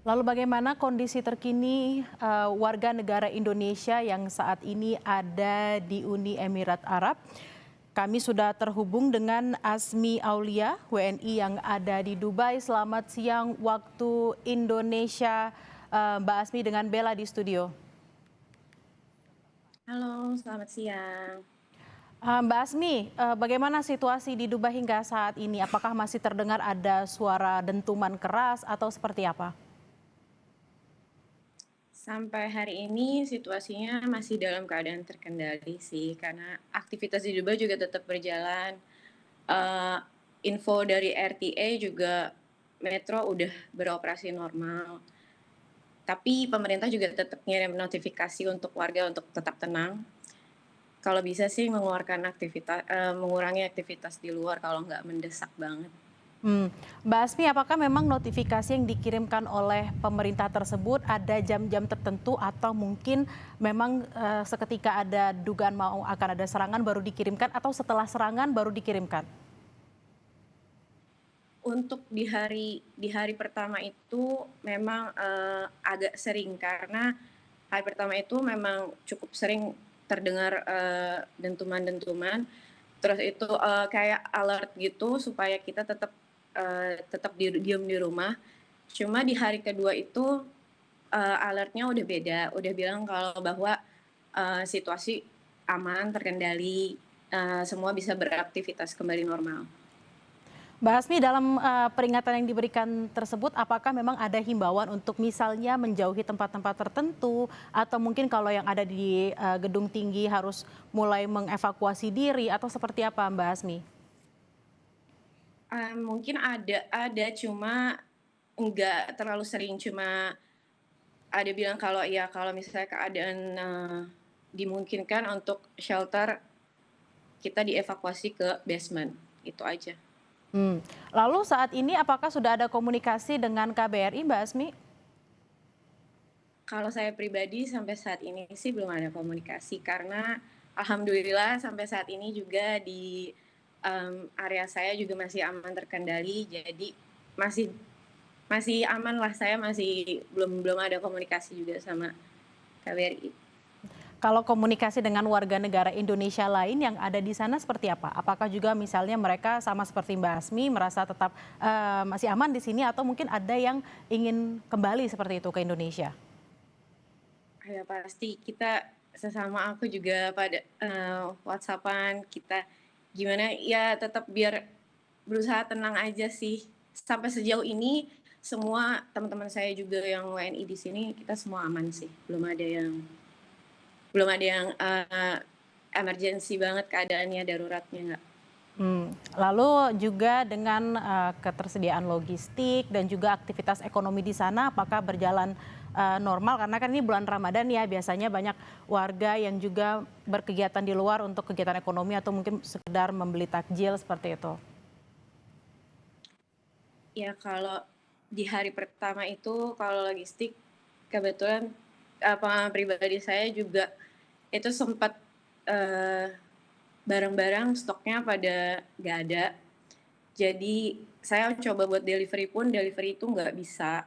Lalu bagaimana kondisi terkini warga negara Indonesia yang saat ini ada di Uni Emirat Arab? Kami sudah terhubung dengan Asmi Aulia, WNI yang ada di Dubai. Selamat siang waktu Indonesia, Mbak Asmi dengan Bella di studio. Halo, selamat siang. Mbak Asmi, bagaimana situasi di Dubai hingga saat ini? Apakah masih terdengar ada suara dentuman keras atau seperti apa? Sampai hari ini situasinya masih dalam keadaan terkendali sih, karena aktivitas di Dubai juga tetap berjalan. Eee, Info dari RTA juga metro udah beroperasi normal, tapi pemerintah juga tetap ngirim notifikasi untuk warga untuk tetap tenang. Kalau bisa sih mengurangi aktivitas di luar kalau nggak mendesak banget. Mbak Asmi, apakah memang notifikasi yang dikirimkan oleh pemerintah tersebut ada jam-jam tertentu atau mungkin memang seketika ada dugaan mau akan ada serangan baru dikirimkan atau setelah serangan baru dikirimkan? Untuk di hari pertama itu memang, agak sering karena hari pertama itu memang cukup sering terdengar, dentuman-dentuman, terus itu, kayak alert gitu supaya kita tetap diem di rumah. Cuma di hari kedua itu, alertnya udah beda, udah bilang kalau bahwa, situasi aman, terkendali, semua bisa beraktivitas kembali normal. Mbak Asmi, dalam peringatan yang diberikan tersebut, apakah memang ada himbauan untuk misalnya menjauhi tempat-tempat tertentu atau mungkin kalau yang ada di gedung tinggi harus mulai mengevakuasi diri atau seperti apa Mbak Asmi? Mungkin ada, cuma nggak terlalu sering, cuma ada bilang kalau ya kalau misalnya keadaan, dimungkinkan untuk shelter, kita dievakuasi ke basement, itu aja. Lalu saat ini apakah sudah ada komunikasi dengan KBRI Mbak Asmi? Kalau saya pribadi sampai saat ini sih belum ada komunikasi, karena alhamdulillah sampai saat ini juga di, area saya juga masih aman terkendali, jadi masih masih aman lah, saya masih belum belum ada komunikasi juga sama KBRI. Kalau komunikasi dengan warga negara Indonesia lain yang ada di sana seperti apa? Apakah juga misalnya mereka sama seperti Mbak Asmi merasa tetap masih aman di sini atau mungkin ada yang ingin kembali seperti itu ke Indonesia? Ya pasti kita sesama aku juga pada, WhatsApp-an, kita gimana ya tetap biar berusaha tenang aja sih. Sampai sejauh ini semua teman-teman saya juga yang WNI di sini, kita semua aman sih, belum ada yang, emergency banget keadaannya, daruratnya nggak. Lalu juga dengan ketersediaan logistik dan juga aktivitas ekonomi di sana apakah berjalan normal? Karena kan ini bulan Ramadan ya, biasanya banyak warga yang juga berkegiatan di luar untuk kegiatan ekonomi atau mungkin sekedar membeli takjil seperti itu. Ya kalau di hari pertama itu kalau logistik kebetulan, pengalaman pribadi saya juga itu sempat, eee, barang-barang stoknya pada nggak ada. Jadi saya coba buat delivery pun delivery itu nggak bisa,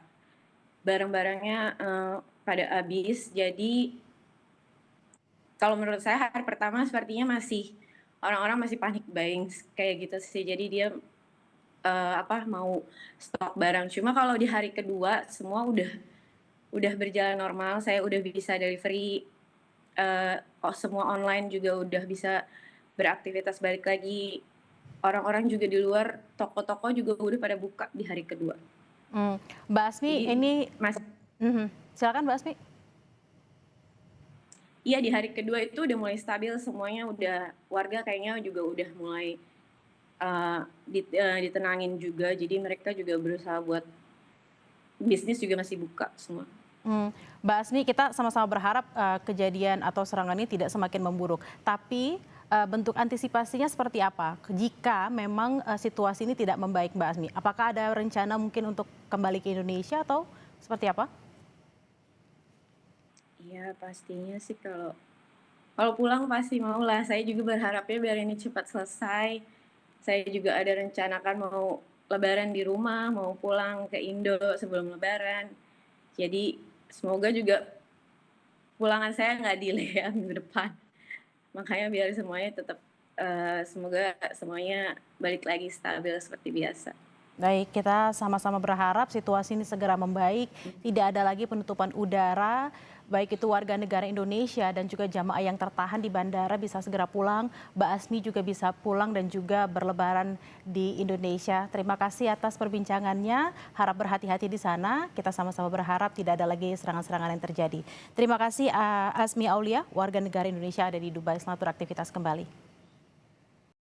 barang-barangnya, pada habis. Jadi kalau menurut saya hari pertama sepertinya orang-orang masih panic buying kayak gitu sih. Jadi dia, mau stok barang. Cuma kalau di hari kedua semua udah berjalan normal, saya udah bisa delivery, semua online juga udah bisa beraktivitas balik lagi. Orang-orang juga di luar, toko-toko juga udah pada buka di hari kedua. Mmm, Mbak Asmi Jadi ini mas silakan Mbak Asmi. iya di hari kedua itu udah mulai stabil semuanya, udah warga kayaknya juga udah mulai, ditenangin juga, jadi mereka juga berusaha buat bisnis juga masih buka semua. Mbak Asmi, kita sama-sama berharap kejadian atau serangan ini tidak semakin memburuk. Tapi bentuk antisipasinya seperti apa? Jika memang situasi ini tidak membaik, Mbak Asmi, apakah ada rencana mungkin untuk kembali ke Indonesia atau seperti apa? Iya pastinya sih kalau kalau pulang pasti maulah, saya juga berharapnya biar ini cepat selesai. Saya juga ada rencana kan mau lebaran di rumah, mau pulang ke Indo sebelum lebaran. Jadi semoga juga pulangan saya nggak delay ya minggu depan. Makanya biar semuanya tetap, semoga semuanya balik lagi stabil seperti biasa. Baik, kita sama-sama berharap situasi ini segera membaik, tidak ada lagi penutupan udara, baik itu warga negara Indonesia dan juga jamaah yang tertahan di bandara bisa segera pulang, Mbak Asmi juga bisa pulang dan juga berlebaran di Indonesia. Terima kasih atas perbincangannya, harap berhati-hati di sana, kita sama-sama berharap tidak ada lagi serangan-serangan yang terjadi. Terima kasih Asmi Aulia, warga negara Indonesia ada di Dubai, selamat beraktivitas kembali.